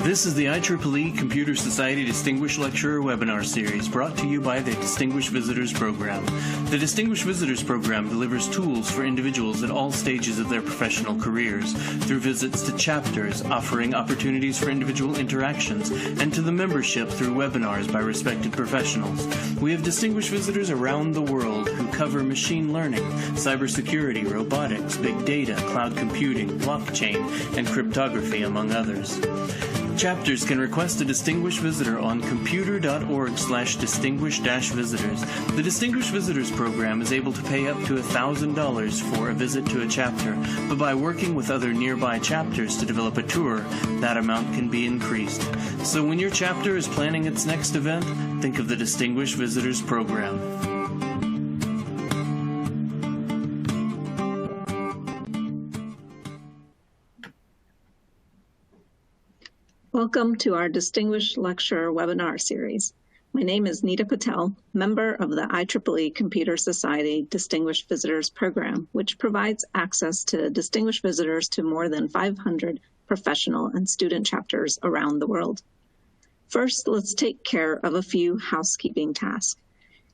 This is the IEEE Computer Society Distinguished Lecturer Webinar Series brought to you by the Distinguished Visitors Program. The Distinguished Visitors Program delivers tools for individuals at all stages of their professional careers through visits to chapters, offering opportunities for individual interactions, and to the membership through webinars by respected professionals. We have distinguished visitors around the world who cover machine learning, cybersecurity, robotics, big data, cloud computing, blockchain, and cryptography, among others. Chapters can request a distinguished visitor on computer.org/distinguished-visitors. The Distinguished Visitors Program is able to pay up to $1,000 for a visit to a chapter, but by working with other nearby chapters to develop a tour, that amount can be increased. So when your chapter is planning its next event, think of the Distinguished Visitors Program. Welcome to our Distinguished Lecturer Webinar Series. My name is Nita Patel, member of the IEEE Computer Society Distinguished Visitors Program, which provides access to distinguished visitors to more than 500 professional and student chapters around the world. First, let's take care of a few housekeeping tasks.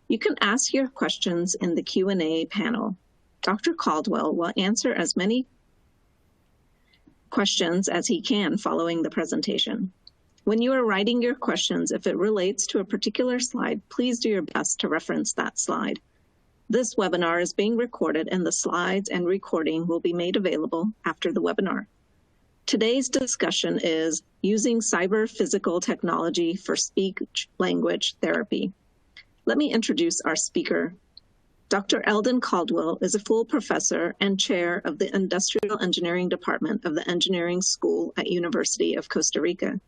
You can ask your questions in the Q&A panel. Dr. Caldwell will answer as many questions as he can following the presentation. When you are writing your questions, if it relates to a particular slide, please do your best to reference that slide. This webinar is being recorded and the slides and recording will be made available after the webinar. Today's discussion is using cyber-physical technology for speech-language therapy. Let me introduce our speaker. Dr. Eldon Caldwell is a full professor and chair of the Industrial Engineering Department of the Engineering School at University of Costa Rica.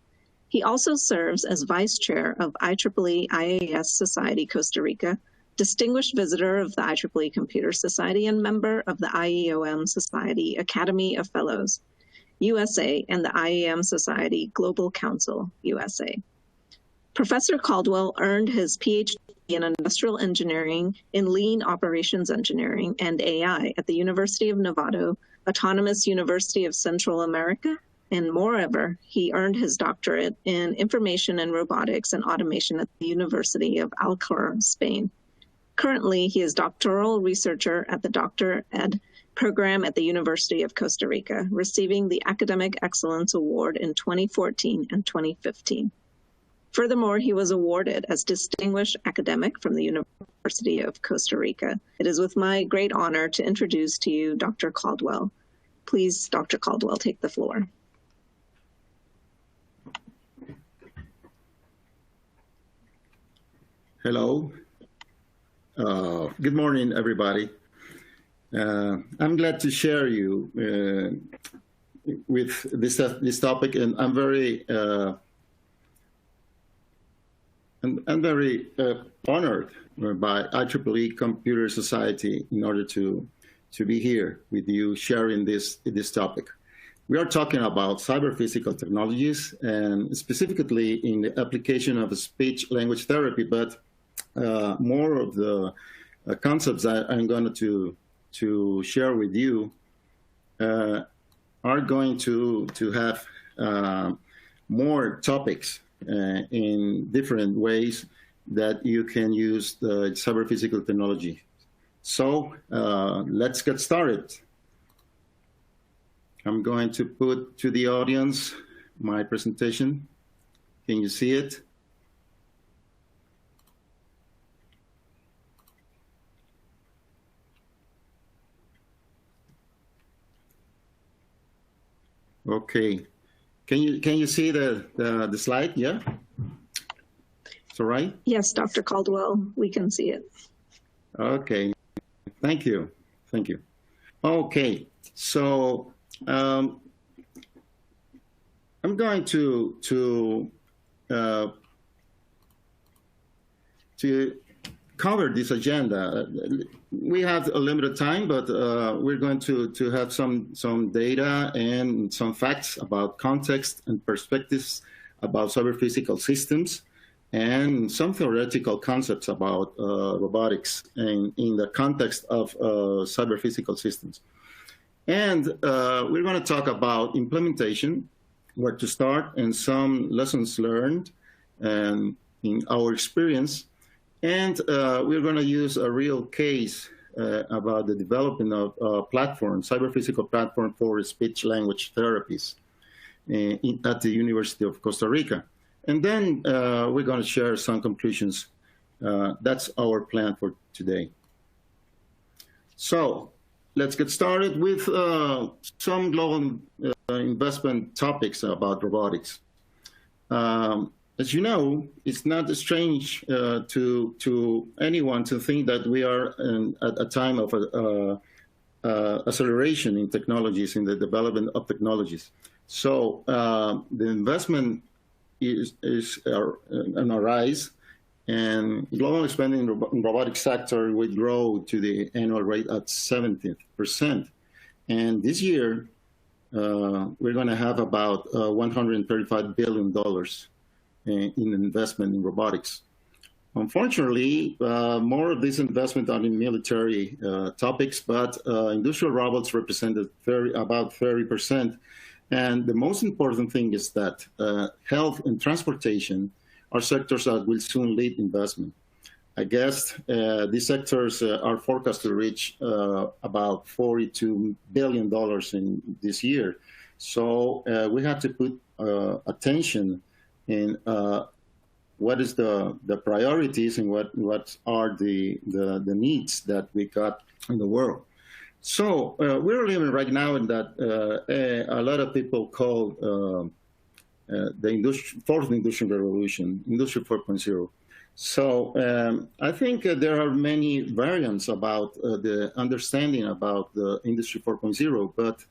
He also serves as vice chair of IEEE IAS Society Costa Rica, distinguished visitor of the IEEE Computer Society, and member of the IEOM Society Academy of Fellows, USA, and the IEM Society Global Council, USA. Professor Caldwell earned his PhD in Industrial Engineering in Lean Operations Engineering and AI at the University of Nevada, Autonomous University of Central America, and moreover, he earned his doctorate in Information and Robotics and Automation at the University of Alcalá, Spain. Currently, he is doctoral researcher at the Dr. Ed program at the University of Costa Rica, receiving the Academic Excellence Award in 2014 and 2015. Furthermore, he was awarded as Distinguished Academic from the University of Costa Rica. It is with my great honor to introduce to you Dr. Caldwell. Please, Dr. Caldwell, take the floor. Hello. Good morning, everybody. I'm glad to share you with this topic, and I'm very honored by IEEE Computer Society in order to be here with you sharing this topic. We are talking about cyber-physical technologies and specifically in the application of speech-language therapy, but more of the concepts that I'm going to share with you are going to have more topics in different ways that you can use the cyber-physical technology. So let's get started. I'm going to put to the audience my presentation. Can you see it? Okay. Can you see the slide? Yeah? It's all right? Yes, Dr. Caldwell, we can see it. Okay. Thank you. Thank you. Okay. So I'm going to cover this agenda. We have a limited time, but we're going to have some data and some facts about context and perspectives about cyber-physical systems and some theoretical concepts about robotics and in the context of cyber-physical systems. And we're going to talk about implementation where to start and some lessons learned in our experience. And we're going to use a real case about the development of a platform, cyber-physical platform for speech-language therapies at the University of Costa Rica. And then we're going to share some conclusions. That's our plan for today. So let's get started with some global investment topics about robotics. As you know, it's not strange to anyone to think that we are at a time of acceleration in technologies, in the development of technologies. So the investment is on a rise, and global spending in the robotics sector will grow to the annual rate at 70%. And this year, we're going to have about $135 billion in investment in robotics. Unfortunately, more of this investment are in military topics, but industrial robots represented about 30%. And the most important thing is that health and transportation are sectors that will soon lead investment. I guess these sectors are forecast to reach about $42 billion in this year. So we have to put attention in what is the priorities and what are the needs that we got in the world. So we're living right now in that a lot of people call the fourth industrial revolution, Industry 4.0. So I think there are many variants about the understanding about the Industry 4.0, but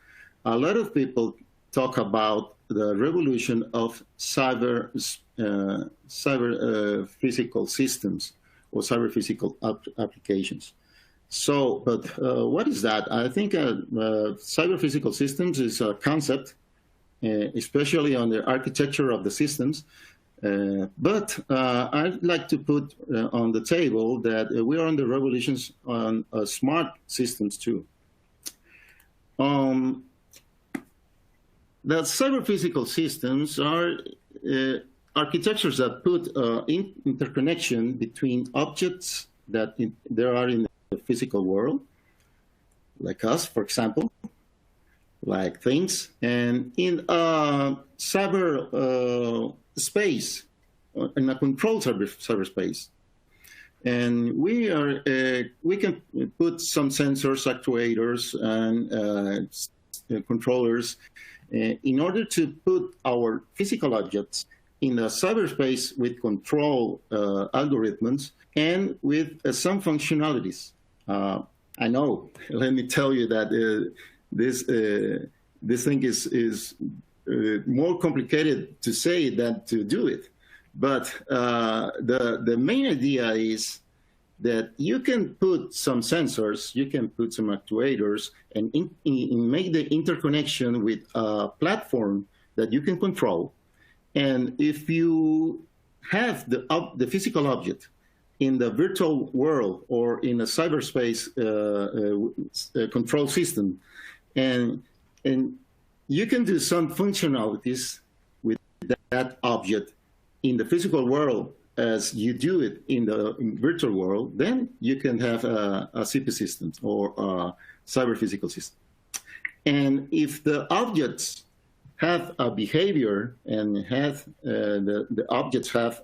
a lot of people talk about the revolution of cyber physical systems or cyber physical applications. So, but what is that? I think cyber physical systems is a concept, especially on the architecture of the systems. But I'd like to put on the table that we are on the revolutions on smart systems too. The cyber-physical systems are architectures that put interconnection between objects that there are in the physical world, like us, for example, like things, and in cyber space, in a controlled cyberspace. And we can put some sensors, actuators, and controllers in order to put our physical objects in a cyberspace with control algorithms and with some functionalities. I know, let me tell you that this thing is more complicated to say than to do it. But the main idea is that you can put some sensors, you can put some actuators, and make the interconnection with a platform that you can control. And if you have the physical object in the virtual world or in a cyberspace control system, and you can do some functionalities with that object in the physical world as you do it in the virtual world, then you can have a CP system or a cyber physical system. And if the objects have a behavior and have the objects have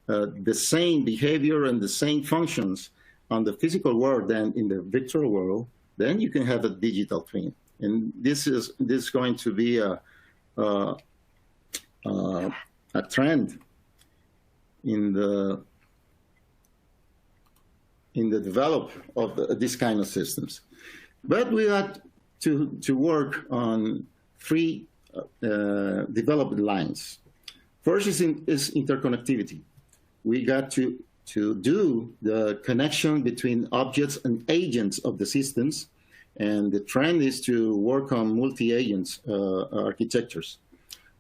the same behavior and the same functions on the physical world than in the virtual world, then you can have a digital twin. And this is going to be a trend in the development of this kind of systems. But we have to work on three development lines. First is interconnectivity. We got to do the connection between objects and agents of the systems, and the trend is to work on multi-agents architectures.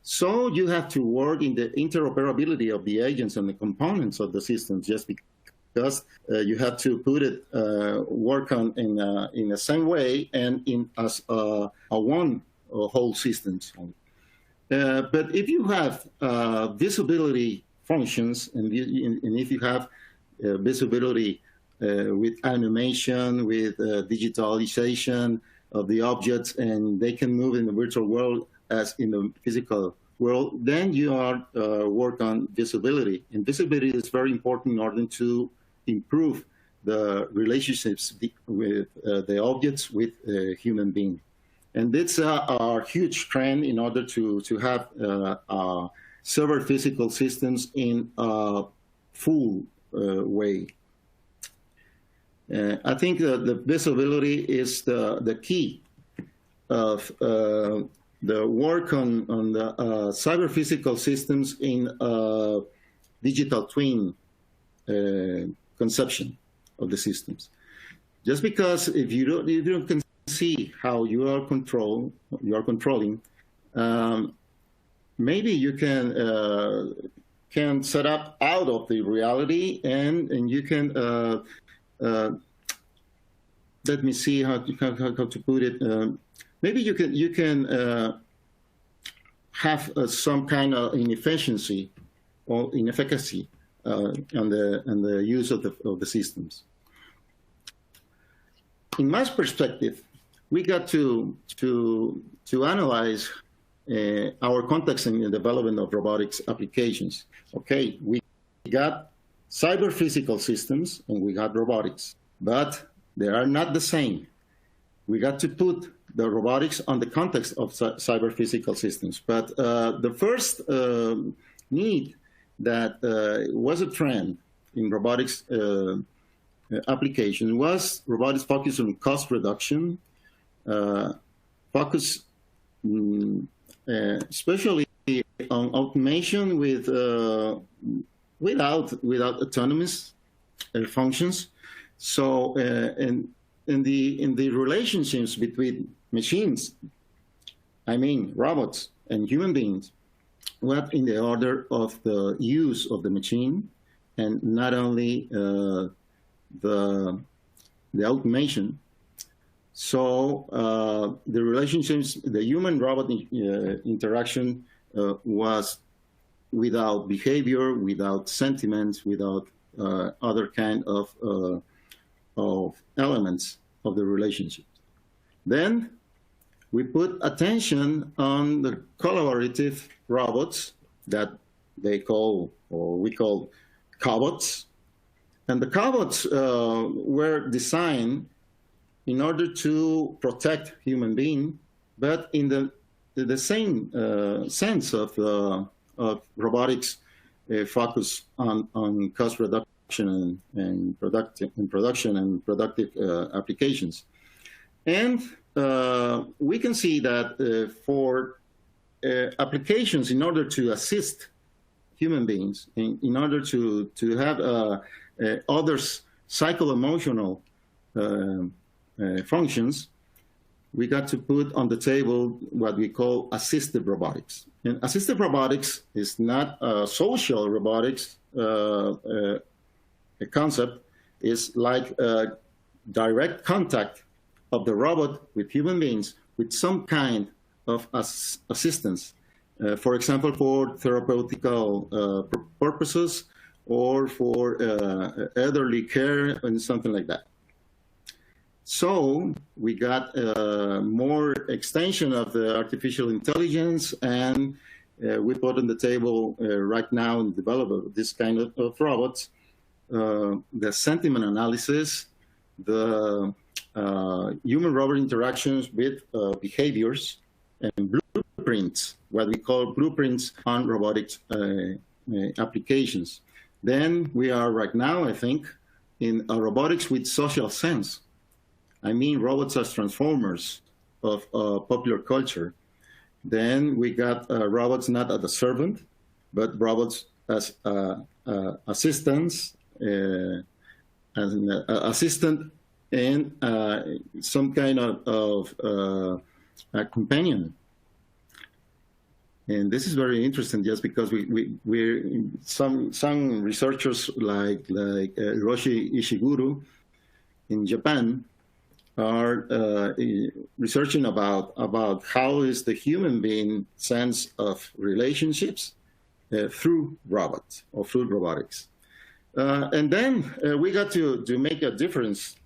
So you have to work in the interoperability of the agents and the components of the systems, just because you have to put it work on in the same way and in as a one whole systems. But if you have visibility functions, and if you have visibility with animation, with digitalization of the objects, and they can move in the virtual world as in the physical world, then you are work on visibility. And visibility is very important in order to improve the relationships with the objects with human beings. And it's a huge trend in order to have cyberphysical systems in a full way. I think the visibility is the key of the work on the cyberphysical systems in digital twin conception of the systems. Just because if you don't see how you are controlling, maybe you can set up out of the reality, and you can let me see how to put it. Maybe you can have some kind of inefficiency or inefficacy on the use of the systems. In my perspective, we got to analyze our context in the development of robotics applications. Okay, we got cyber-physical systems and we got robotics, but they are not the same. We got to put the robotics on the context of cyber-physical systems. But the first need that was a trend in robotics application was robotics focused on cost reduction, focus especially on automation without autonomous functions. So in the relationships between machines, I mean robots and human beings, what in the order of the use of the machine, and not only the automation. So the relationships, the human-robot interaction was without behavior, without sentiments, without other kind of elements of the relationship. Then we put attention on the collaborative robots that they call, or we call, cobots. And the cobots were designed in order to protect human beings, but in the same sense of robotics focus on cost reduction and production and productive applications. And we can see that for applications in order to assist human beings, in order to have others psycho-emotional functions, we got to put on the table what we call assistive robotics. And assistive robotics is not social robotics a concept. It's like direct contact of the robot with human beings with some kind of assistance. For example, for therapeutical purposes, or for elderly care and something like that. So we got more extension of the artificial intelligence, and we put on the table right now in development of this kind of robots, the sentiment analysis, the human-robot interactions with behaviors, and blueprints, what we call blueprints on robotics applications. Then we are right now, I think, in a robotics with social sense. I mean, robots as transformers of popular culture. Then we got robots not as a servant, but robots as assistants, as an assistant, and some kind of a companion. And this is very interesting, just because we're some researchers like Hiroshi Ishiguro in Japan are researching about how is the human being sense of relationships through robots or through robotics. And then we got to make a difference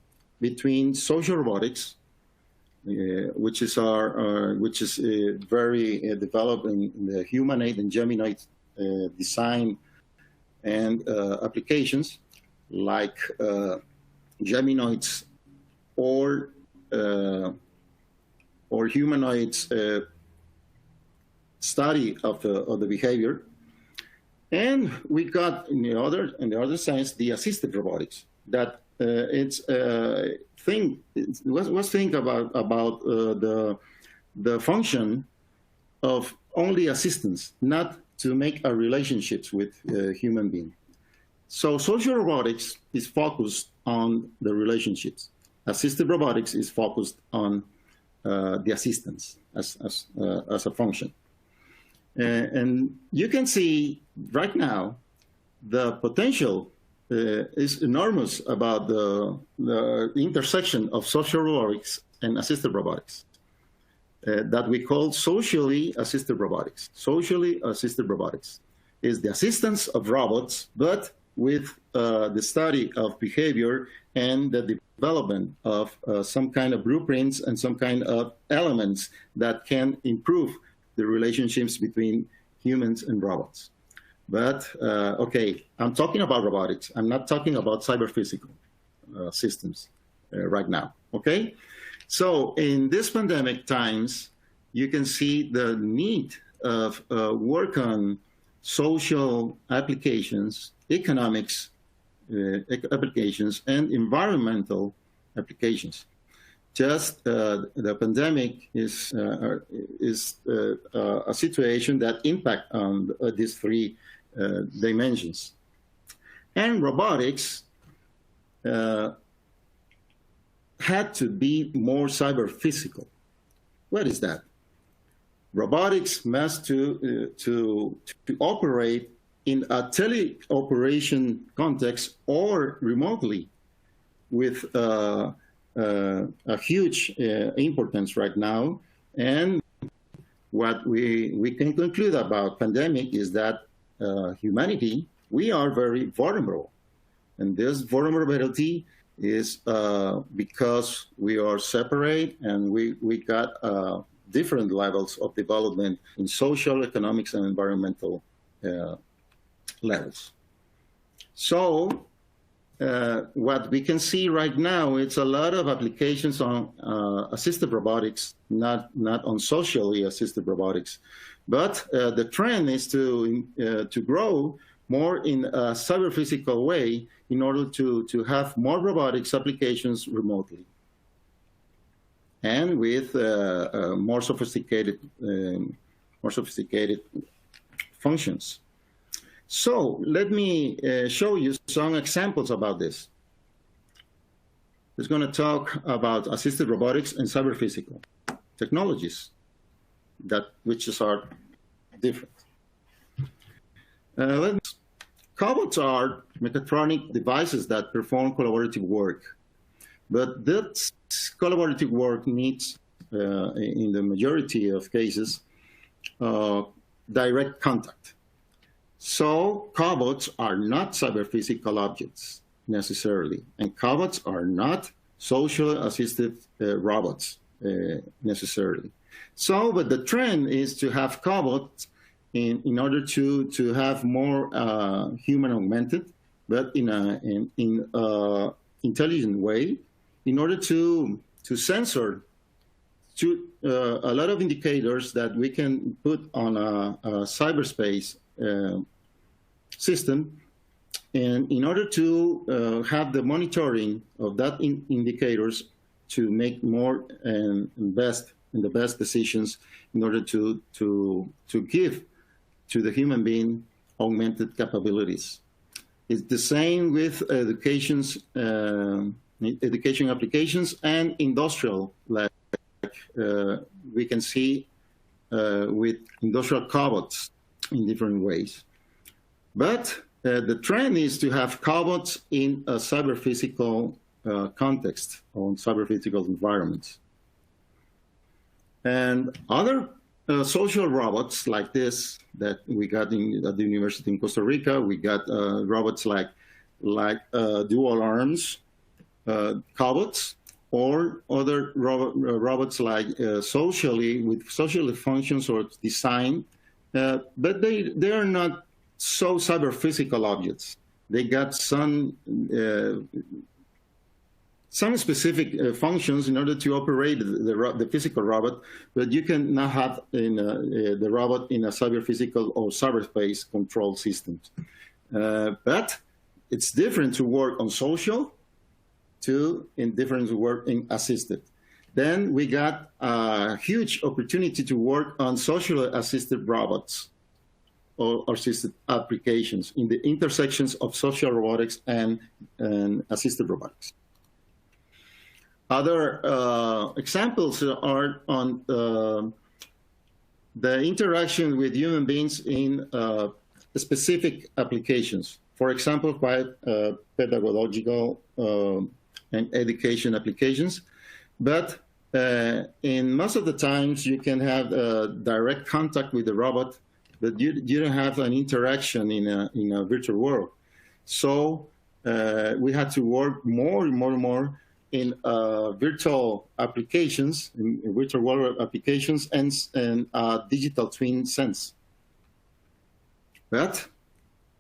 between social robotics, which is very developed in the humanoid and geminoid design and applications, like geminoids or humanoids study of the behavior. And we got in the other sense the assisted robotics, that let's think about the function of only assistance, not to make a relationships with human being. So social robotics is focused on the relationships. Assisted robotics is focused on the assistance as a function. And you can see right now the potential is enormous about the intersection of social robotics and assisted robotics that we call socially assisted robotics. Socially assisted robotics is the assistance of robots, but with the study of behavior and the development of some kind of blueprints and some kind of elements that can improve the relationships between humans and robots. But, okay, I'm talking about robotics. I'm not talking about cyberphysical systems right now, okay? So in this pandemic times, you can see the need of work on social applications, economics applications, and environmental applications. Just the pandemic is a situation that impact on these three dimensions. And robotics had to be more cyber-physical. What is that? Robotics must to operate in a teleoperation context or remotely with a huge importance right now. And what we can conclude about pandemic is that humanity, we are very vulnerable. And this vulnerability is because we are separate and we got different levels of development in social, economics, and environmental levels. So what we can see right now, it's a lot of applications on assisted robotics, not on socially assisted robotics. But the trend is to grow more in a cyber-physical way in order to have more robotics applications remotely and with more sophisticated functions. So let me show you some examples about this. It's going to talk about assisted robotics and cyber-physical technologies which are different. Cobots are mechatronic devices that perform collaborative work, but this collaborative work needs, in the majority of cases, direct contact. So cobots are not cyber-physical objects necessarily, and cobots are not social assisted robots necessarily. So, but the trend is to have cobots in order to have more human augmented, but in an intelligent way, in order to censor a lot of indicators that we can put on a cyberspace system, and in order to have the monitoring of that indicators to make more and the best decisions in order to give to the human being augmented capabilities. It's the same with education applications and industrial, like we can see with industrial cobots in different ways. But the trend is to have cobots in a cyber-physical context on cyber-physical environments. And other social robots like this that we got at the University in Costa Rica, we got robots like dual arms, cobots, or other robots like with socially functions or design, but they are not so cyber-physical objects. They got some specific functions in order to operate the physical robot, but you can now have the robot in a cyber-physical or cyberspace control systems. But it's different to work on social, different to work in assisted. Then we got a huge opportunity to work on socially assisted robots or assisted applications in the intersections of social robotics and assisted robotics. Other examples are on the interaction with human beings in specific applications. For example, by pedagogical and education applications. But in most of the times, you can have direct contact with the robot, but you don't have an interaction in a virtual world. So we had to work more and more in virtual applications, in virtual world applications, and digital twin sense. But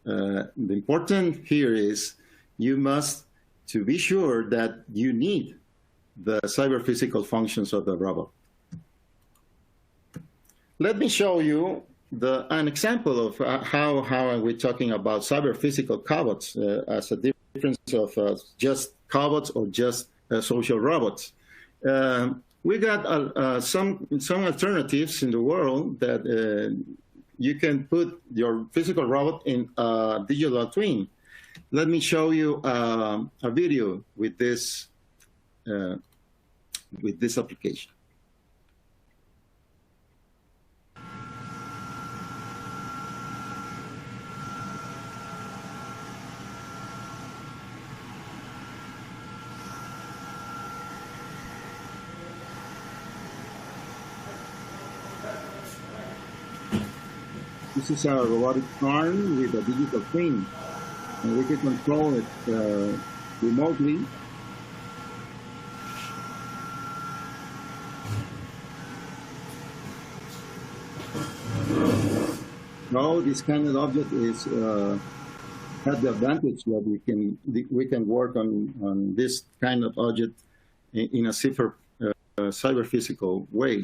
the important here is you must to be sure that you need the cyber-physical functions of the robot. Let me show you an example of how are we talking about cyber-physical cobots as a difference of just cobots or just social robots. We got some alternatives in the world that you can put your physical robot in a digital twin. Let me show you a video with this application. This is a robotic arm with a digital twin, and we can control it remotely. Now, this kind of object is has the advantage that we can work on this kind of object in a cyber physical way.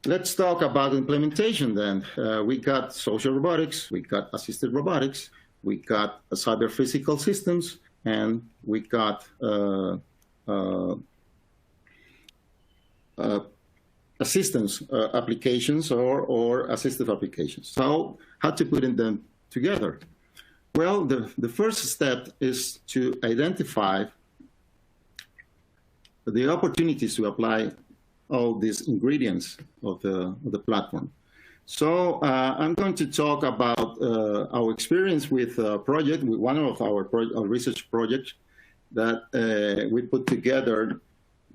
Let's talk about implementation then. We got social robotics, we got assisted robotics, we got cyber physical systems, and we got assistance applications or assistive applications. So how to put them together? Well, the first step is to identify the opportunities to apply all these ingredients of the platform. So I'm going to talk about our experience with a project, with one of our research projects that we put together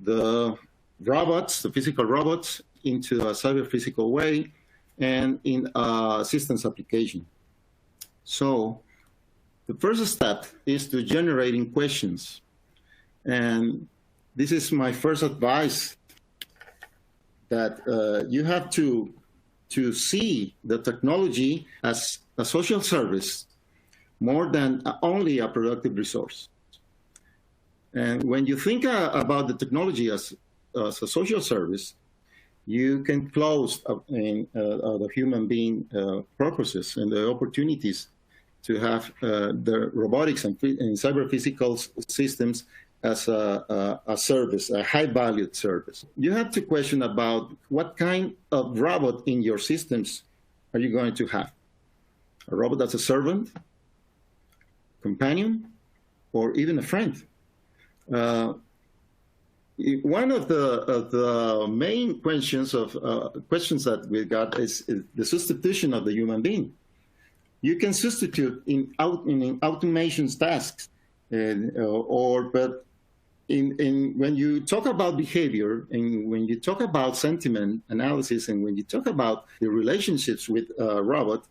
the robots, the physical robots, into a cyber physical way and in a systems application. So the first step is to generating questions. And this is my first advice, that you have to see the technology as a social service more than only a productive resource. And when you think about the technology as a social service, you can close the human being purposes and the opportunities to have the robotics and cyber physical systems as a service, a high-valued service. You have to question about what kind of robot in your systems are you going to have? A robot that's a servant, companion, or even a friend? One of the main questions that we got is the substitution of the human being. You can substitute in automation tasks, but when you talk about behavior, and when you talk about sentiment analysis, and when you talk about the relationships with a robot,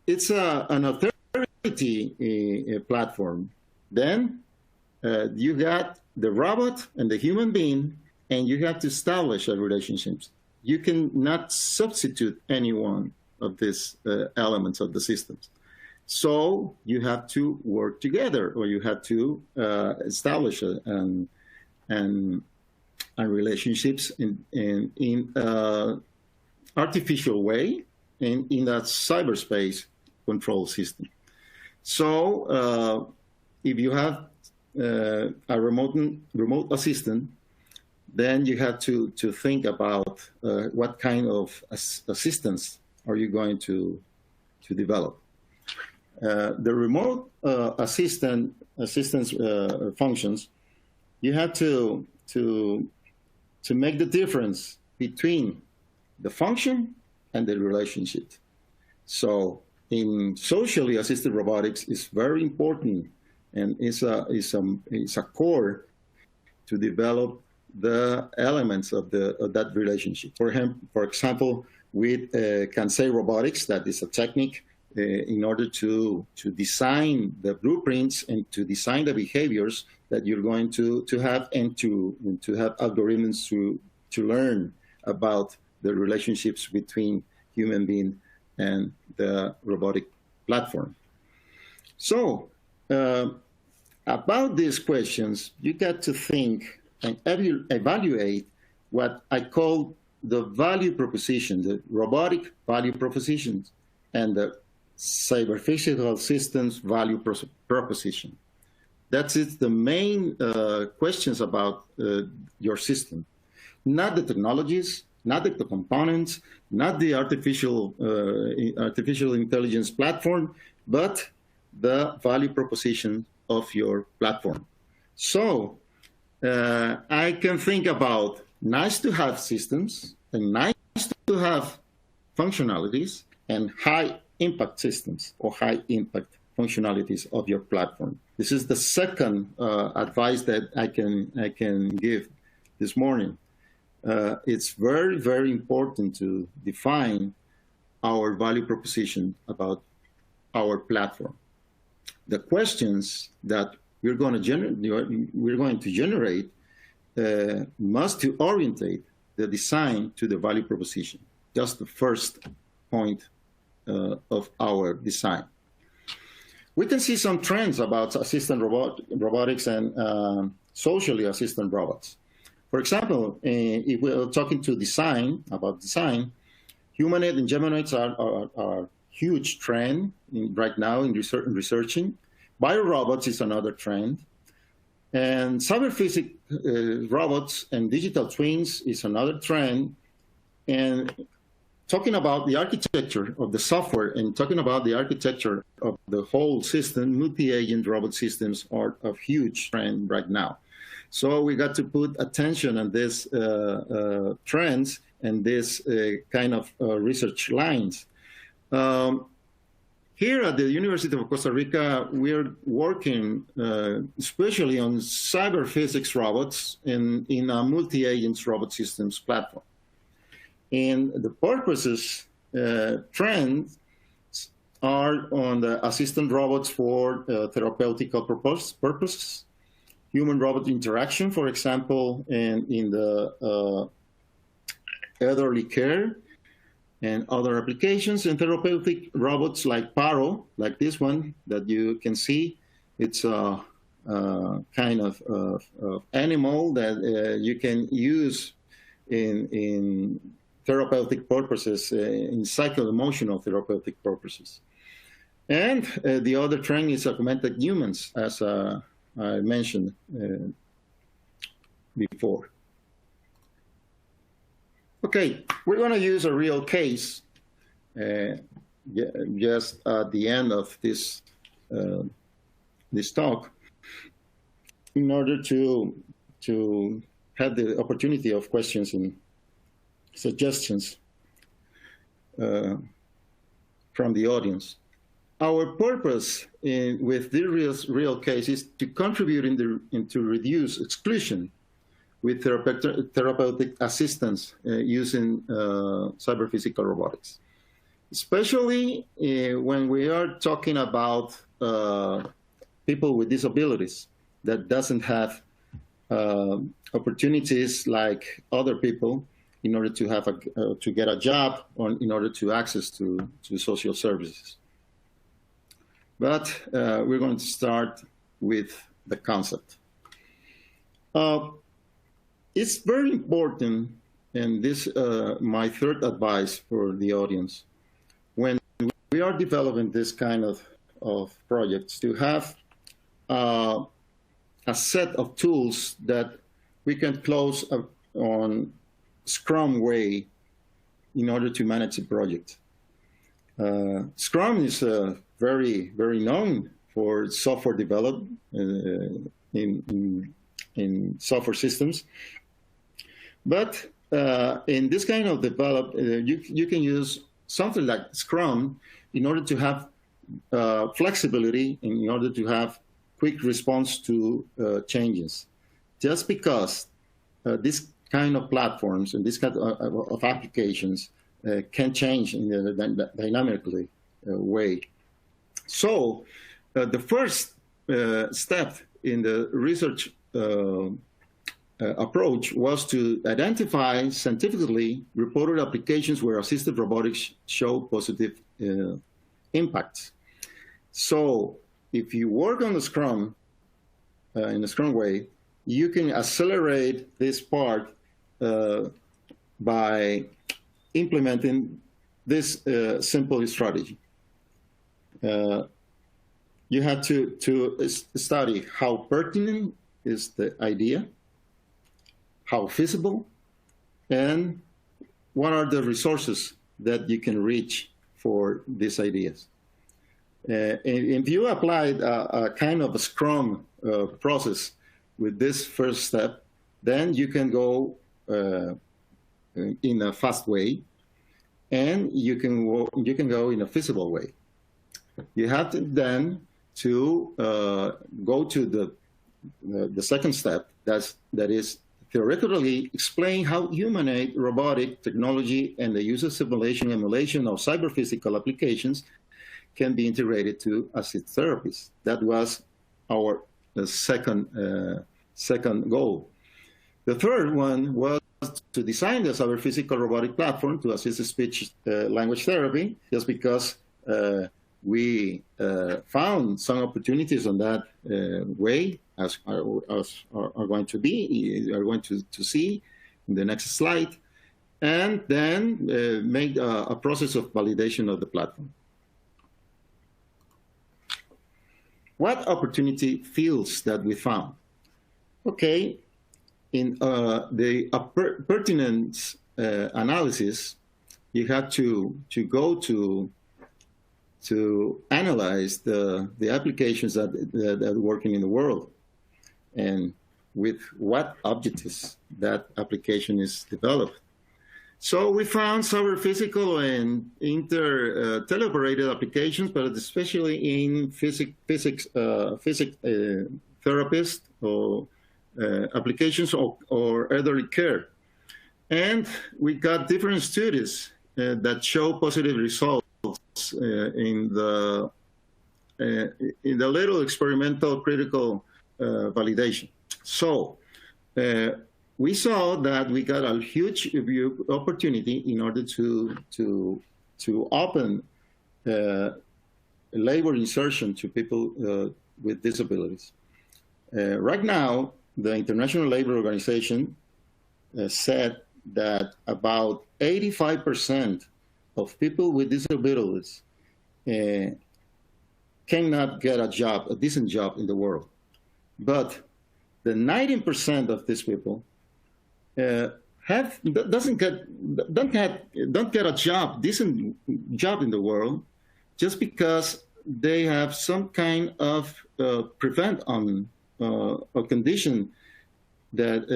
it's an authority platform. Then you got the robot and the human being, and you have to establish a relationship. You cannot substitute any one of these elements of the systems. So you have to work together, or you have to establish relationships in artificial way and in that cyberspace control system. So if you have a remote assistant, then you have to think about what kind of assistance are you going to develop. The remote assistance functions, you have to make the difference between the function and the relationship. So in socially assisted robotics, it's very important, and it's a core to develop the elements of that relationship. For example, with kansei robotics, that is a technique in order to design the blueprints and to design the behaviors that you're going to have, and to have algorithms to learn about the relationships between human being and the robotic platform. So about these questions, you got to think and evaluate what I call the value proposition, the robotic value propositions, and the cyberphysical systems value proposition. That's it, the main questions about your system. Not the technologies, not the components, not the artificial intelligence platform, but the value proposition of your platform. So I can think about nice to have systems and nice to have functionalities, and high impact systems or high impact functionalities of your platform. This is the second advice that I can give this morning. It's very, very important to define our value proposition about our platform. The questions that we're going to generate must to orientate the design to the value proposition. That's the first point of our design. We can see some trends about assistant robotics and socially assistant robots. For example, if we're talking to design, humanoid and humanoids are huge trend right now in researching. Biorobots is another trend. And cyberphysical robots and digital twins is another trend. And talking about the architecture of the software and talking about the architecture of the whole system, multi-agent robot systems are a huge trend right now. So we got to put attention on these trends and this kind of research lines. Here at the University of Costa Rica, we're working especially on cyber physics robots in a multi-agents robot systems platform. And the purposes, trends are on the assistant robots for therapeutical purposes, human-robot interaction, for example, in the elderly care, and other applications, and therapeutic robots like Paro, like this one that you can see. It's a kind of animal that you can use in therapeutic purposes, in psycho-emotional therapeutic purposes. And the other trend is augmented humans, as I mentioned before. Okay, we're going to use a real case just at the end of this this talk, in order to have the opportunity of questions and suggestions from the audience. Our purpose with this real case is to contribute to reduce exclusion with therapeutic assistance using cyberphysical robotics, especially when we are talking about people with disabilities that doesn't have opportunities like other people in order to have to get a job or in order to access to social services. But we're going to start with the concept. It's very important, and this my third advice for the audience, when we are developing this kind of projects, to have a set of tools that we can close on Scrum way in order to manage the project. Scrum is very, very known for software development in software systems. But in this kind of you can use something like Scrum in order to have flexibility, in order to have quick response to changes. Just because this kind of platforms and this kind of applications can change in a dynamically way. So the first step in the research approach was to identify scientifically reported applications where assisted robotics show positive impacts. So if you work on the Scrum, in the Scrum way, you can accelerate this part by implementing this simple strategy. You have to study how pertinent is the idea, how feasible, and what are the resources that you can reach for these ideas. If you applied a kind of a Scrum process with this first step, then you can go in a fast way, and you can go in a feasible way. You have to then go to the second step. That is theoretically explain how humanoid robotic technology and the use of simulation emulation of cyberphysical applications can be integrated to assist therapies. That was our second goal. The third one was to design the cyberphysical robotic platform to assist speech language therapy, just because we found some opportunities on that way, as are going to see in the next slide, and then make a process of validation of the platform. What opportunity fields that we found? Okay, in the pertinence analysis, you have to go to analyze the applications that are working in the world, and with what objectives that application is developed. So we found cyberphysical and teleoperated applications, but especially in physics therapist or applications or elderly care. And we got different studies that show positive results in the little experimental critical validation. So we saw that we got a huge opportunity in order to open labor insertion to people with disabilities. Right now, the International Labor Organization said that about 85% of people with disabilities cannot get a decent job in the world. But the 19% of these people don't get a decent job in the world, just because they have some kind of prevent on or condition that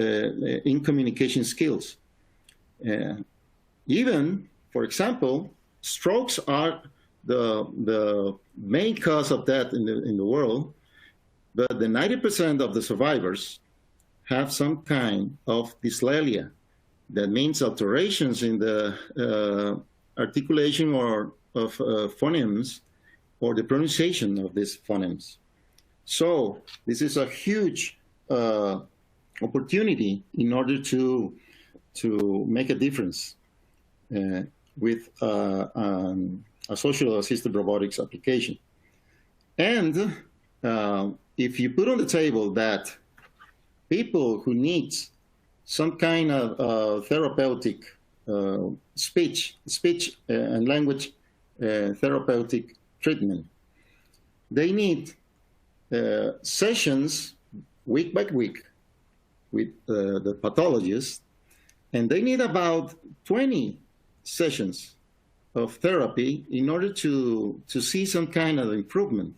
in communication skills. Even, for example, strokes are the main cause of death in the world, but the 90% of the survivors have some kind of dyslalia. That means alterations in the articulation or of phonemes or the pronunciation of these phonemes. So this is a huge opportunity in order to make a difference with a social assisted robotics application. And if you put on the table that people who need some kind of therapeutic speech and language therapeutic treatment, they need sessions week by week with the pathologist, and they need about 20 sessions of therapy in order to see some kind of improvement.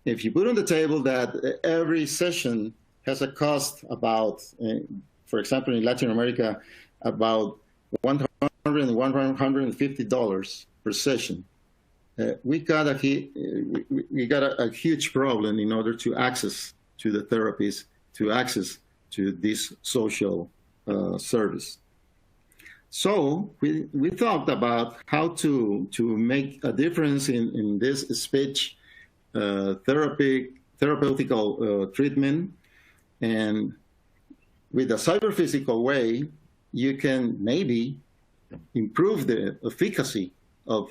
If you put on the table that every session has a cost about, for example, in Latin America, about $100 and $150 per session, we got a huge problem in order to access to the therapies, to access to this social service. So we thought about how to make a difference in this speech therapeutical treatment, and with a cyber-physical way, you can maybe improve the efficacy of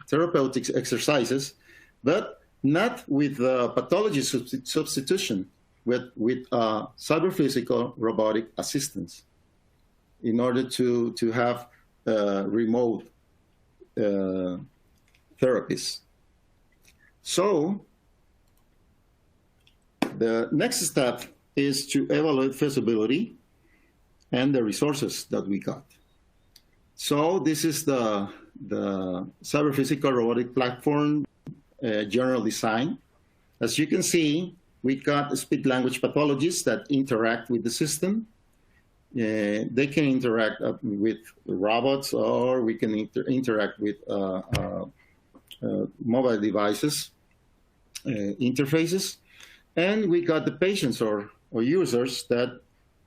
therapeutic exercises, but not with pathology substitution, with cyber-physical robotic assistance, in order to have remote therapies. So the next step is to evaluate feasibility and the resources that we got. So this is the cyber-physical robotic platform general design. As you can see, we got speech-language pathologists that interact with the system. They can interact with robots, or we can interact with mobile devices, interfaces. And we got the patients or users that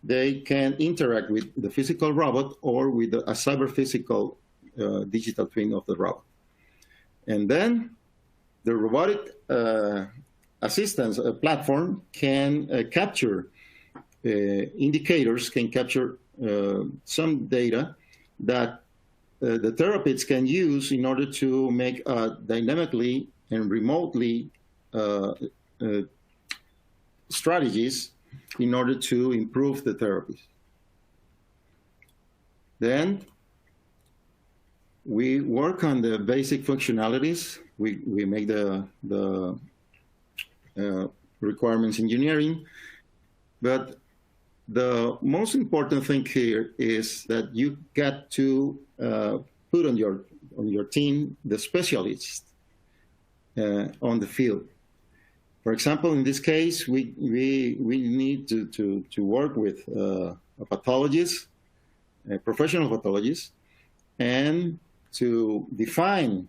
they can interact with the physical robot or with a cyber-physical digital twin of the robot. And then the robotic assistance platform can capture indicators, can capture some data that the therapists can use in order to make dynamically and remotely strategies in order to improve the therapies. Then we work on the basic functionalities. We make the requirements engineering, but the most important thing here is that you get to put on your team the specialists on the field. For example, in this case, we need to work with a pathologist, a professional pathologist, and to define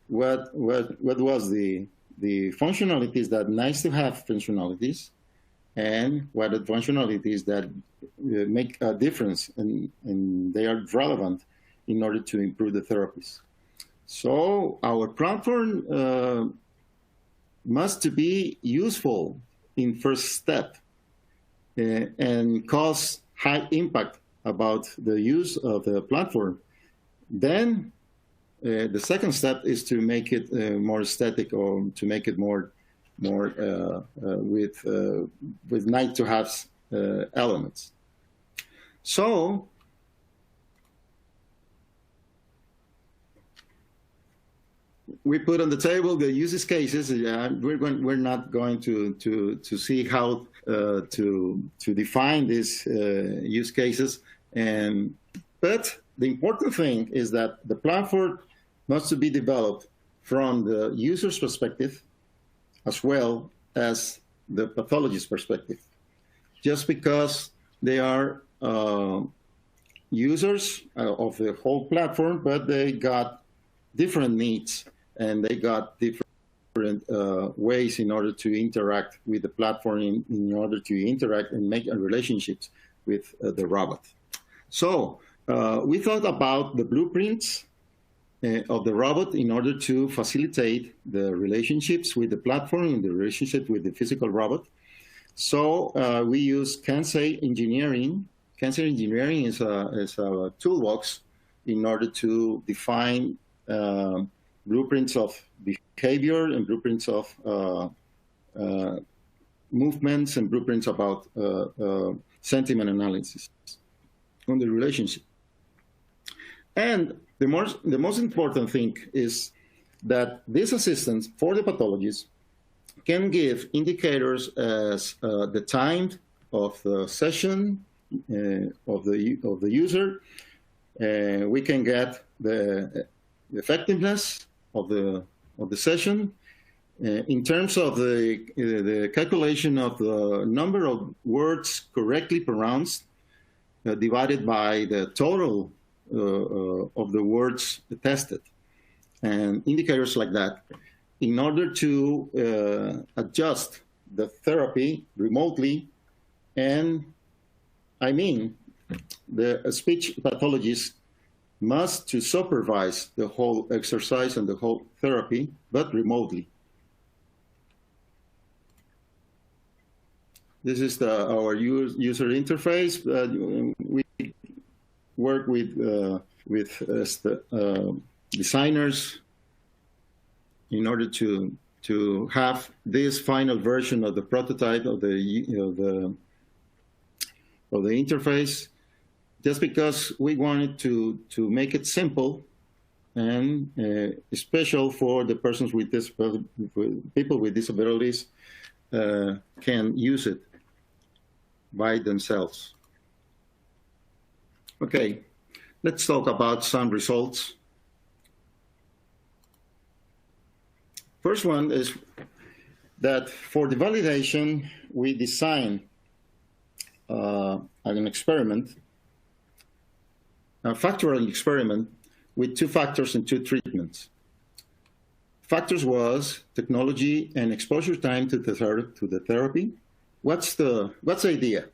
what was the functionalities that nice to have functionalities, and what are the functionalities that make a difference and they are relevant in order to improve the therapies. So our platform must be useful in first step and cause high impact about the use of the platform. Then the second step is to make it more aesthetic, or to make it more with nice to have elements. So we put on the table the use cases. We're not going to see how to define these use cases, but the important thing is that the platform must be developed from the user's perspective as well as the pathologist's perspective. Just because they are users of the whole platform, but they got different needs, and they got different ways in order to interact with the platform, in order to interact and make relationships with the robot. So we thought about the blueprints of the robot in order to facilitate the relationships with the platform and the relationship with the physical robot. So we use kansei engineering. Kansei engineering is a toolbox in order to define blueprints of behavior and blueprints of movements and blueprints about sentiment analysis on the relationship. And the most important thing is that these assistants for the pathologist can give indicators as the time of the session of the user. We can get the effectiveness of the session in terms of the calculation of the number of words correctly pronounced divided by the total of the words tested, and indicators like that, in order to adjust the therapy remotely. And I mean, the speech pathologist must to supervise the whole exercise and the whole therapy, but remotely. This is our user interface. We work with designers in order to have this final version of the prototype of the interface, just because we wanted to make it simple and special for the persons with people with disabilities can use it by themselves. Okay, let's talk about some results. First one is that for the validation, we designed an experiment, a factorial experiment with 2 factors and 2 treatments. Factors was technology and exposure time to the therapy. What's the idea?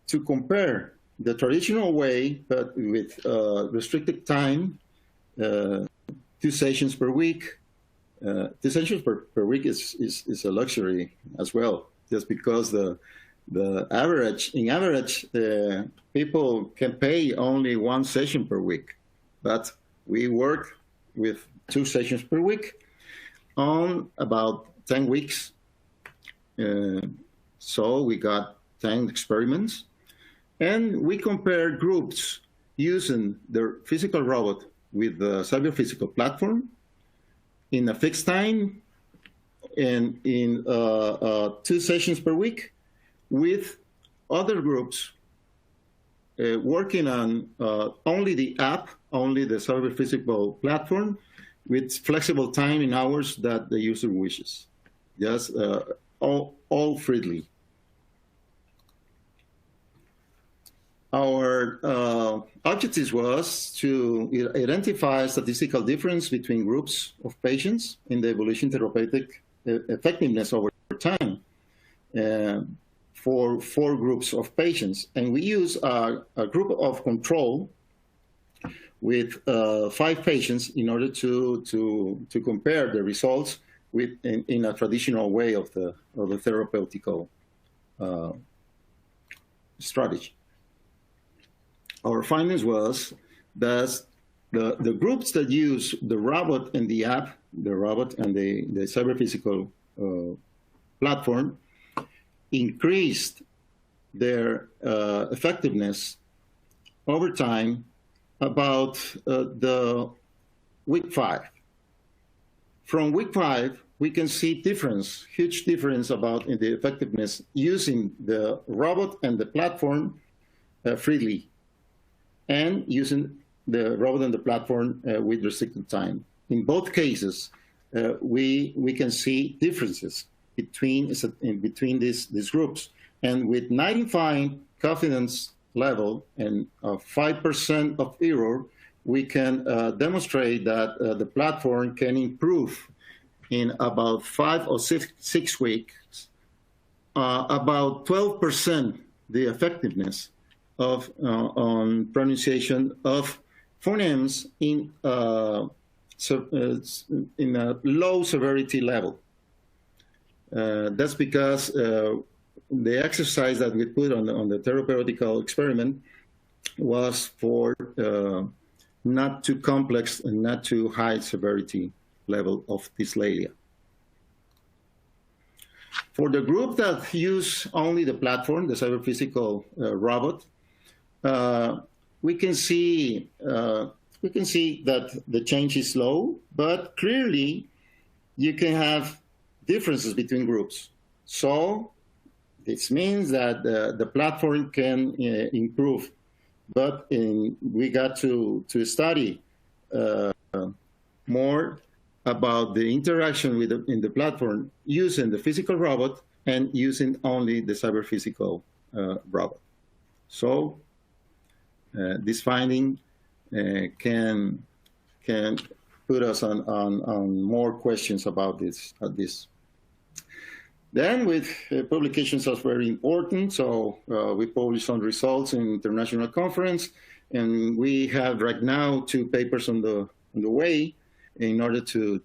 To compare the traditional way, but with restricted time, 2 sessions per week. 2 sessions per week is a luxury as well, just because in average, people can pay only 1 session per week, but we work with 2 sessions per week on about 10 weeks. So we got 10 experiments, and we compared groups using the physical robot with the cyber-physical platform in a fixed time and in 2 sessions per week, with other groups working on only the app, only the cyber-physical platform, with flexible time in hours that the user wishes. Yes, all freely. Our objective was to identify statistical difference between groups of patients in the evolution therapeutic effectiveness over time for 4 groups of patients. And we use a group of control with 5 patients in order to compare the results with in a traditional way of the therapeutical strategy. Our findings was that the groups that use the robot and the app, the robot and the cyber-physical platform, increased their effectiveness over time about the week 5. From week 5, we can see huge difference about in the effectiveness using the robot and the platform freely, and using the robot and the platform with restricted time. In both cases, we can see differences between these groups. And with 95 confidence level and 5% of error, we can demonstrate that the platform can improve in about 5 or 6 weeks about 12% the effectiveness of on pronunciation of phonemes in a low severity level. That's because the exercise that we put on the therapeutic experiment was for not too complex and not too high severity level of dyslalia. For the group that use only the platform, the cyberphysical robot, we can see that the change is slow, but clearly you can have differences between groups. So this means that the platform can improve, but we got to study more about the interaction in the platform using the physical robot and using only the cyberphysical robot. So this finding can put us on more questions about this. Then with publications are very important, so we publish some results in international conference, and we have right now 2 papers on the way in order to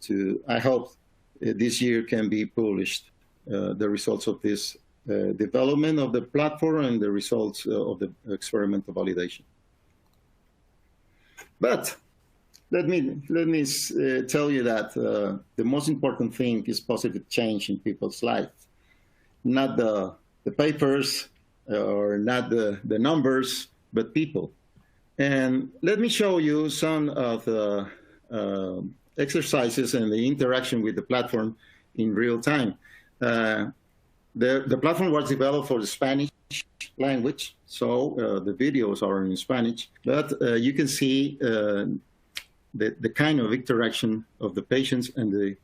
I hope this year can be published, the results of this development of the platform and the results of the experimental validation. But let me tell you that the most important thing is positive change in people's lives, not the papers or not the numbers, but people. And let me show you some of the exercises and the interaction with the platform in real time. The platform was developed for the Spanish language, so the videos are in Spanish, but you can see the kind of interaction of the patients and the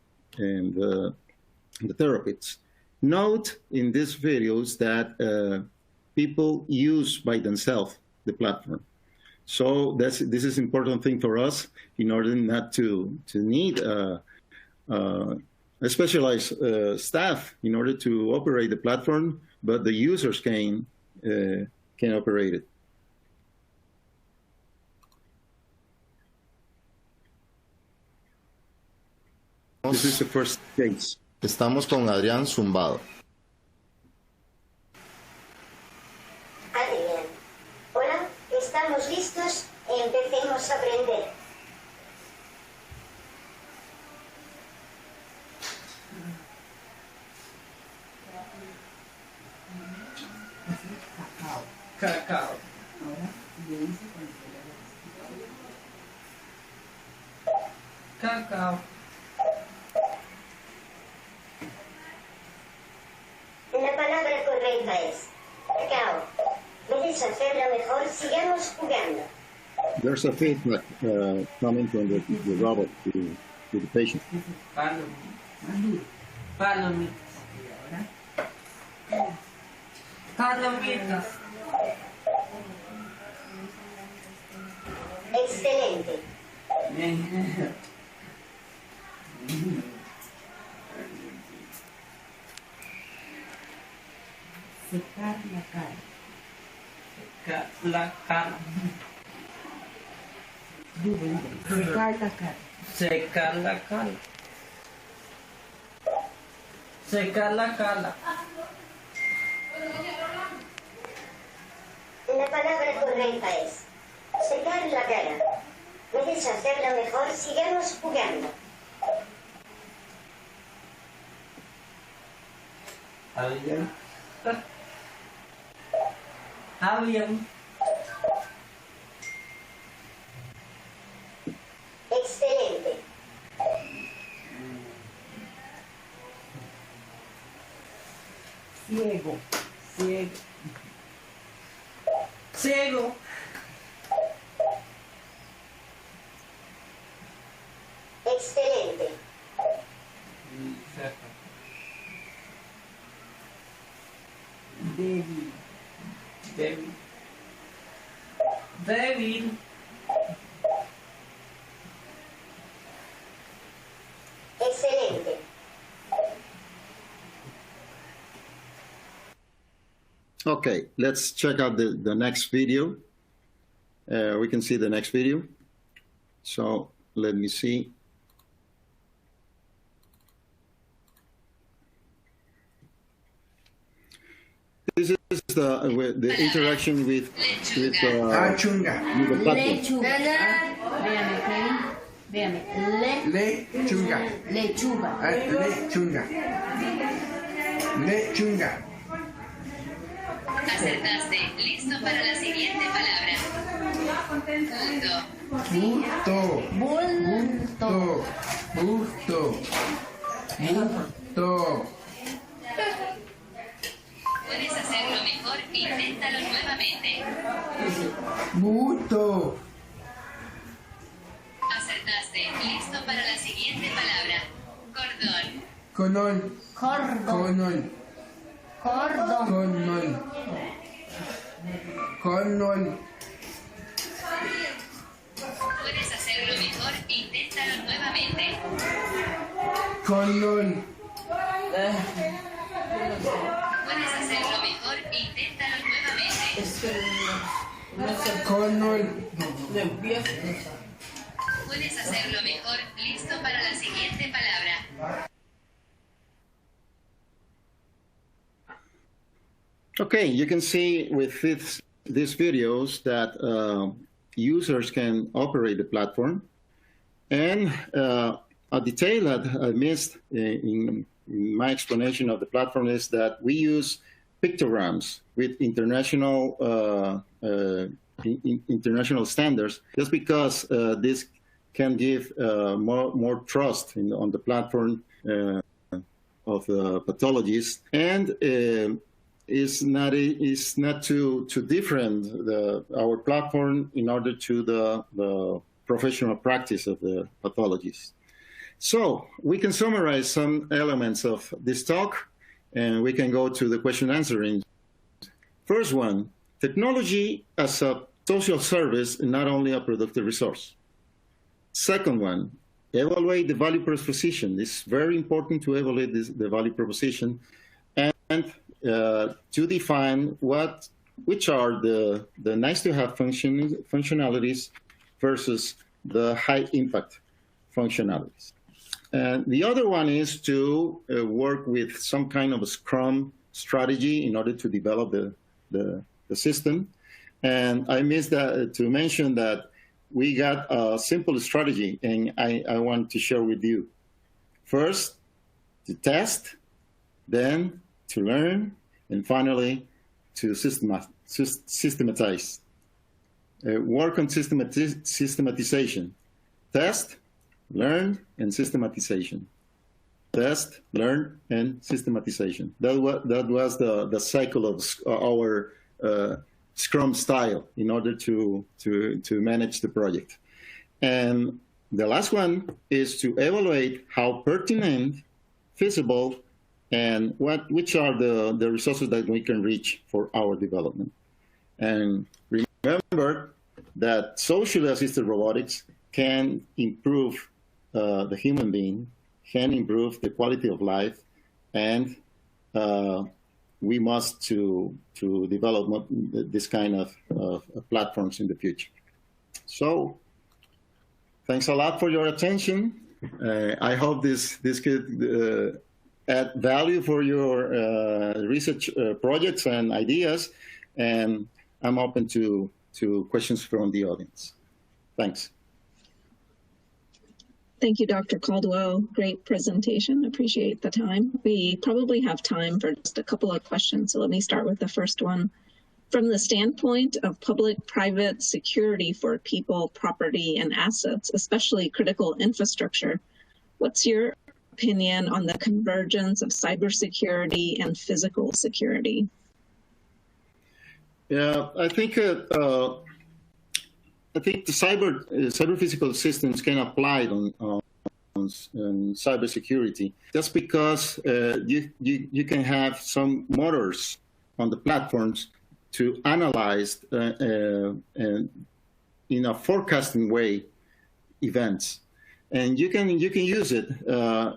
therapists. Note in these videos that people use by themselves the platform. So this is important thing for us in order not to need a specialized staff in order to operate the platform, but the users can operate it. This is the first case. Estamos con Adrián Zumbado. Adrián, hola, estamos listos, empecemos a aprender. Cacao. Cacao. La palabra correcta es cacao. ¿Puedes hacerlo mejor? Sigamos jugando. There's a feedback coming from the robot to the patient. Palomitas. Excelente. Secar la cara. Secar la cara. Secar la cara. Secar la cara. Secar la cara. La palabra correcta es secar la cara. ¿Puedes hacerlo mejor? Sigamos jugando. Avión. Avión. Excelente. Ciego. Ciego. Ciego. Excelente. Débil. Débil. Débil. Okay, let's check out the next video. We can see the next video. So let me see. This is the interaction with the platform. Véame. Lechuga. Acertaste. Listo para la siguiente palabra. Bulto. Puedes hacerlo mejor, inténtalo nuevamente. Bulto. Acertaste. Listo para la siguiente palabra. Cordón. Puedes hacerlo mejor, inténtalo nuevamente. Cordón. Puedes hacerlo mejor, inténtalo nuevamente. Puedes hacerlo mejor, listo para la siguiente palabra. Okay, you can see with these videos that users can operate the platform. And a detail that I missed in my explanation of the platform is that we use pictograms with international standards, just because this can give more trust on the platform of the pathologists, and is not too different our platform in order to the professional practice of the pathologists. So we can summarize some elements of this talk, and we can go to the question answering. First one, technology as a social service and not only a productive resource. Second one, evaluate the value proposition. It's very important to evaluate the value proposition, and to define which are the nice-to-have functionalities versus the high-impact functionalities. And the other one is to work with some kind of a Scrum strategy in order to develop the system. And I missed to mention that we got a simple strategy, and I want to share with you. First, to test, then to learn, and finally, to systematize. Work on systematization. Test, learn, and systematization. Test, learn, and systematization. That was the cycle of our Scrum style in order to manage the project. And the last one is to evaluate how pertinent, feasible, and which are the resources that we can reach for our development. And remember that socially assisted robotics can improve the human being, can improve the quality of life, and we must to develop this kind of platforms in the future. So thanks a lot for your attention. I hope this could add value for your research projects and ideas, and I'm open to questions from the audience. Thanks. Thank you, Dr. Caldwell. Great presentation. Appreciate the time. We probably have time for just a couple of questions, so let me start with the first one. From the standpoint of public-private security for people, property, and assets, especially critical infrastructure, what's your opinion on the convergence of cybersecurity and physical security? Yeah, I think the cyber-physical systems can apply on cybersecurity, just because you can have some motors on the platforms to analyze in a forecasting way events. And you can use it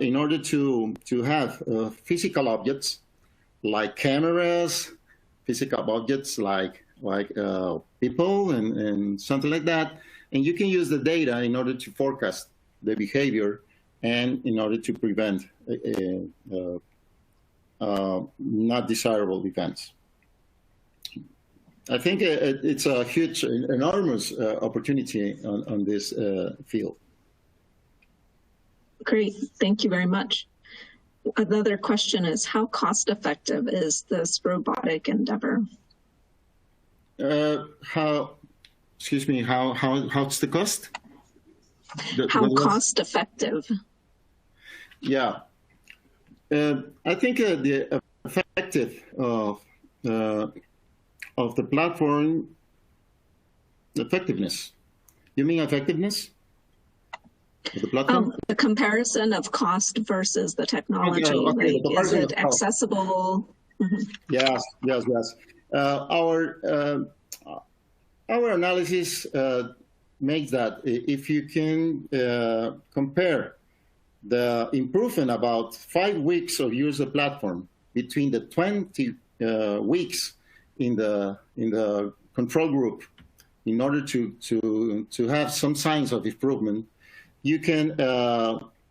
in order to have physical objects like cameras, physical objects like people and something like that. And you can use the data in order to forecast the behavior and in order to prevent not desirable events. I think it's a huge, enormous opportunity on this field. Great, thank you very much. Another question is, how cost-effective is this robotic endeavor? How's the cost? How cost-effective? Yeah, I think the effective of the platform effectiveness. You mean effectiveness of the platform? The comparison of cost versus the technology. Okay, like, is it accessible? Yes. Our analysis makes that if you can compare the improvement about 5 weeks of use of the platform between the 20 weeks in the control group, in order to have some signs of improvement, you can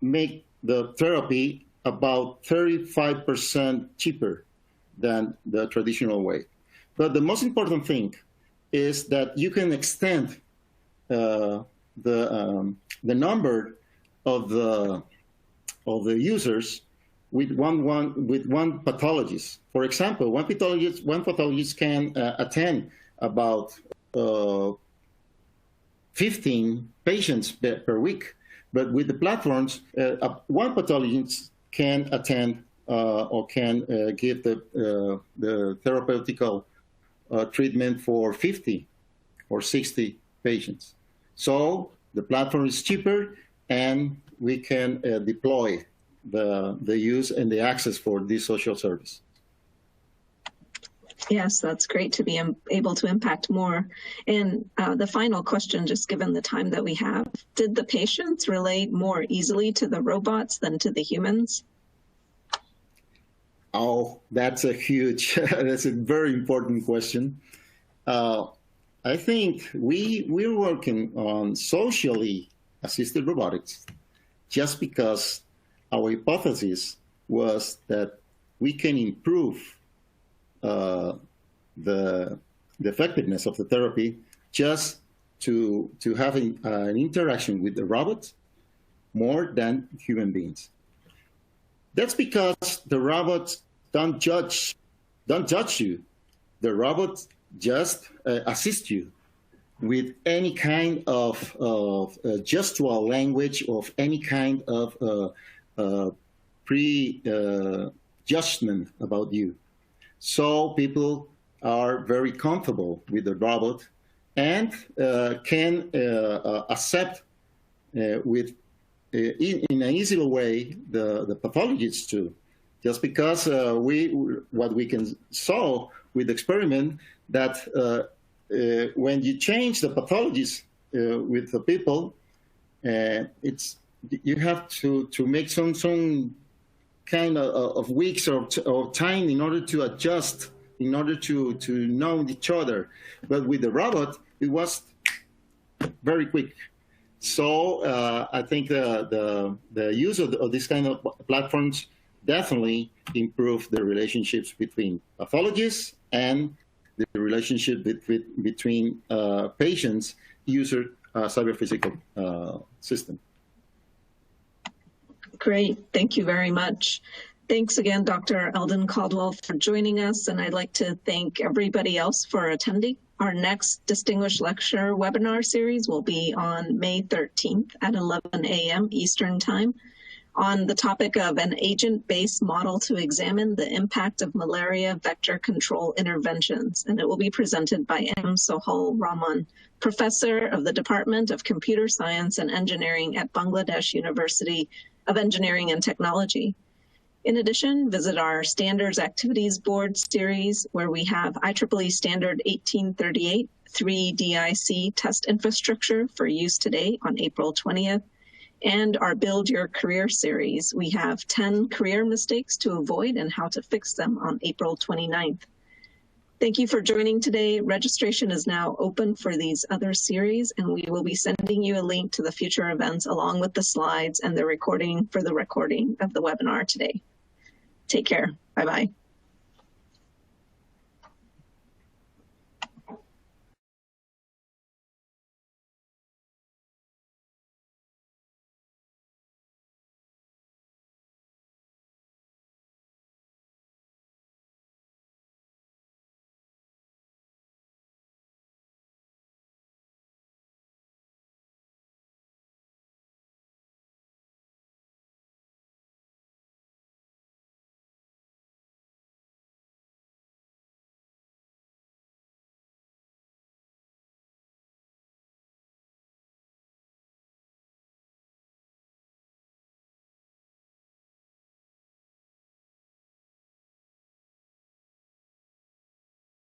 make the therapy about 35% cheaper than the traditional way. But the most important thing is that you can extend the number of the users with one pathologist. For example, one pathologist can attend about 15 patients per week, but with the platforms, one pathologist can attend or can give the therapeutical treatment for 50 or 60 patients. So the platform is cheaper, and we can deploy the use and the access for this social service. Yes, that's great to be able to impact more. And the final question, just given the time that we have, did the patients relate more easily to the robots than to the humans? Oh, that's a very important question. I think we're working on socially assisted robotics just because our hypothesis was that we can improve the effectiveness of the therapy just to having an interaction with the robot more than human beings. That's because the robots don't judge you. The robots just assist you with any kind of gestural language, of any kind of pre-judgment about you. So people are very comfortable with the robot and can accept with in an easier way the pathologists too. Just because what we can saw with the experiment that when you change the pathologies with the people, you have to make some kind of weeks or time in order to adjust, in order to know each other. But with the robot, it was very quick. So I think the use of this kind of platforms definitely improve the relationships between pathologists and the relationship between patients, user, cyber-physical system. Great, thank you very much. Thanks again, Dr. Eldon Caldwell, for joining us, and I'd like to thank everybody else for attending. Our next Distinguished Lecture webinar series will be on May 13th at 11 a.m. Eastern Time on the topic of an agent-based model to examine the impact of malaria vector control interventions, and it will be presented by M. Sohail Rahman, Professor of the Department of Computer Science and Engineering at Bangladesh University of Engineering and Technology. In addition, visit our Standards Activities Board series, where we have IEEE Standard 1838 3DIC test infrastructure for use today on April 20th, and our Build Your Career series. We have 10 career mistakes to avoid and how to fix them on April 29th. Thank you for joining today. Registration is now open for these other series, and we will be sending you a link to the future events along with the slides and the recording of the webinar today. Take care. Bye-bye.